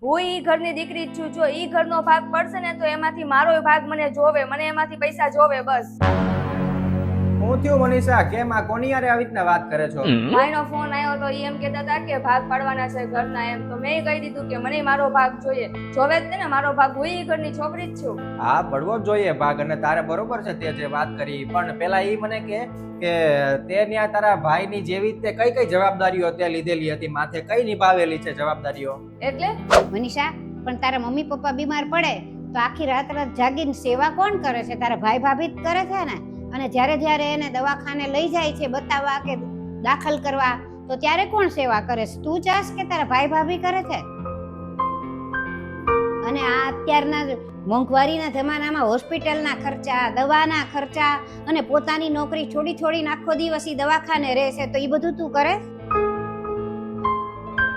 હું ઈ ઘરની દીકરી જ છું. જો ઈ ઘરનો ભાગ પડશે ને તો એમાંથી મારો ભાગ મને જોવે, મને એમાંથી પૈસા જોવે. બસ. હું થયું મનીષા, કેમ આ કોની યારે આવી રીતના વાત કરે છો? ભાઈનો ફોન આવ્યો તો ઈ એમ કહેતા હતા કે ભાગ પાડવાના છે ઘરના. એમ તો મેં કહી દીધું કે મને મારો ભાગ જોઈએ. જોવે જ ને મારો ભાગ, હું ઈ ઘરની છોકરી જ છું. હા, પડવો જ જોઈએ ભાગ, અને તારે બરોબર છે તે જે વાત કરી. પણ પેલા ઈ મને કે તે ન્યા તારા ભાઈની જેવી રીતે કઈ કઈ જવાબદારીઓ તે લીધેલી હતી, માથે કઈ નિભાવેલી છે જવાબદારીઓ? એટલે મનીષા, પણ તારા મમ્મી પપ્પા બીમાર પડે તો આખી રાત જાગીને સેવા કોણ કરે છે? તારા ભાઈ ભાભી જ કરે છે ને. અને જ્યારે જ્યારે એને દવાખાને લઈ જાય છે બતાવવા કે દાખલ કરવા, તો ત્યારે કોણ સેવા કરે છે? તું ચાસ કે તારા ભાઈ ભાભી કરે છે? અને આ અત્યારના મોંઘવારીના જમાનામાં હોસ્પિટલના ખર્ચા, દવાના ખર્ચા, અને પોતાની નોકરી છોડીને આખો દિવસ ઈ દવાખાને રહે છે, તો ઈ બધું તું કરે?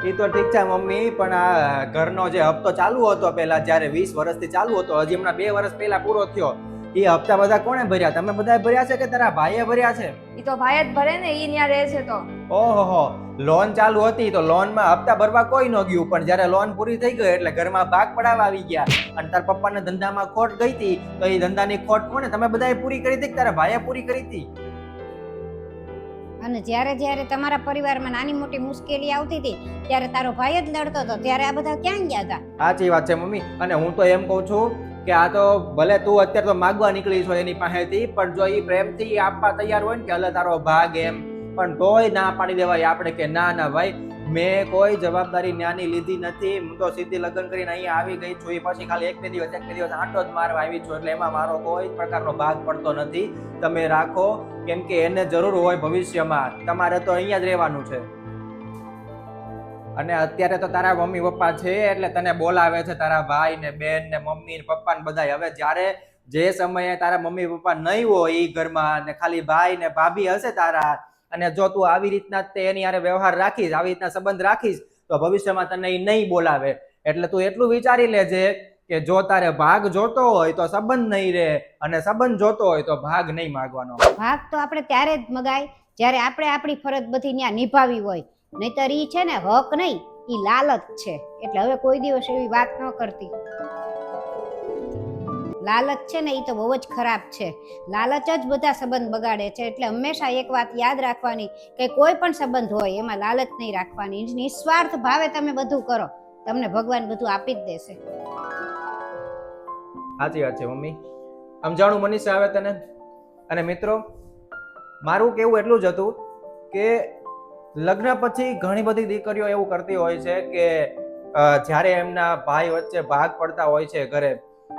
એ તો ઠીક છે મમ્મી, પણ આ ઘરનો જે હપ્તો ચાલુ હતો પેલા, જ્યારે 20 વર્ષથી ચાલુ હતો, હજી હમણાં 2 વર્ષ પહેલા પૂરો થયો, એ હપ્તા બધા કોણે ભર્યા? તમે બધાએ ભર્યા છે કે તારા ભાઈએ ભર્યા છે? ઈ તો ભાઈ જ ભરે ને, ઈ ન્યા રહે છે તો. ઓહો, લોન ચાલુ હતી તો લોનમાં હપ્તા ભરવા કોઈ ન ગયું, પણ જ્યારે લોન પૂરી થઈ ગઈ એટલે ઘરમાં ભાગ પડાવવા આવી ગયા. અને તારા પપ્પાને ધંધામાં ખોટ ગઈ હતી તો એ ધંધાની ખોટ કોને? તમે બધાએ પૂરી કરી હતી કે તારા ભાઈએ પૂરી કરી હતી? અને જ્યારે જ્યારે તમારા પરિવારમાં નાની મોટી મુશ્કેલી આવતી હતી ત્યારે તારો ભાઈ જ લડતો હતો, ત્યારે આ બધા ક્યાં ગયા હતા? સાચી વાત છે મમ્મી, અને હું તો એમ કહું છું કે આ તો ભલે તું અત્યારે તો માગવા નીકળી છો એની પાસેથી, પણ જો એ પ્રેમથી આપવા તૈયાર હોય ને કે હલે તારો ભાગ એમ, પણ તોય ના પાડી દેવાય આપણે કે ના ના ભાઈ, મેં કોઈ જવાબદારી ન્યાની લીધી નથી. હું તો સીધી લગ્ન કરીને અહીંયા આવી ગઈ છું, એ પછી ખાલી એક બે દિવસ આંટો જ મારવા આવી છું, એટલે એમાં મારો કોઈ પ્રકારનો ભાગ પડતો નથી. તમે રાખો, કેમ કે એને જરૂર હોય ભવિષ્યમાં, તમારે તો અહીંયા જ રહેવાનું છે. અને અત્યારે તો તારા મમ્મી પપ્પા છે એટલે તને બોલાવે છે, તારા ભાઈ ને બેન ને મમ્મી ને પપ્પા ને બધા. હવે જ્યારે જે સમયે તારા મમ્મી પપ્પા નહીં હોય એ ઘરમાં, ને ખાલી ભાઈ ને ભાભી હશે તારા, અને જો તું આવી રીતના એની હારે વ્યવહાર રાખીશ, આવી રીતના સંબંધ રાખીશ, તો ભવિષ્યમાં તને એ નહીં બોલાવે. એટલે તું એટલું વિચારી લેજે કે જો તારે ભાગ જોતો હોય તો સંબંધ નહીં રહે, અને સંબંધ જોતો હોય તો ભાગ નહીં માંગવાનો. ભાગ તો આપણે ત્યારે જ મગાય જ્યારે આપણે આપણી ફરજ બધી ત્યાં નિભાવી હોય, નહીતર ઈ છે ને હક નહીં, ઈ લાલચ છે. એટલે હવે કોઈ દિવસ એવી વાત ન કરતી. લાલચ છે ને ઈ તો બહુ જ ખરાબ છે. લાલચ જ બધા સંબંધ બગાડે છે. એટલે હંમેશા એક વાત યાદ રાખવાની કે કોઈ પણ સંબંધ હોય એમાં લાલચ નહીં રાખવાની. નિસ્વાર્થ ભાવે તમે બધું કરો, તમને ભગવાન બધું આપી જ દેશે. સાચી વાત છે મમ્મી, સમજાણું મનીષા આવે તને? અને મિત્રો, મારું કેવું એટલું જ હતું કે લગ્ન પછી ઘણી બધી દીકરીઓ એવું કરતી હોય છે કે જ્યારે એમના ભાઈ વચ્ચે ભાગ પડતા હોય છે ઘરે,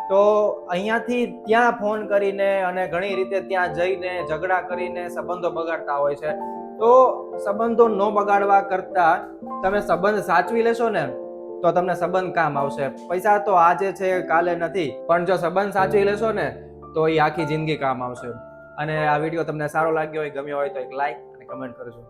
તો અહીંયાથી ત્યાં ફોન કરીને અને ઘણી રીતે ત્યાં જઈને ઝઘડા કરીને સંબંધો બગાડતા હોય છે. તો સંબંધો ન બગાડવા કરતા તમે સંબંધ સાચવી લેશો ને તો તમને સંબંધ કામ આવશે. પૈસા તો આજે છે કાલે નથી, પણ જો સંબંધ સાચવી લેશો ને તો એ આખી જિંદગી કામ આવશે. અને આ વિડીયો તમને સારો લાગ્યો હોય, ગમ્યો હોય તો એક લાઈક અને કમેન્ટ કરજો.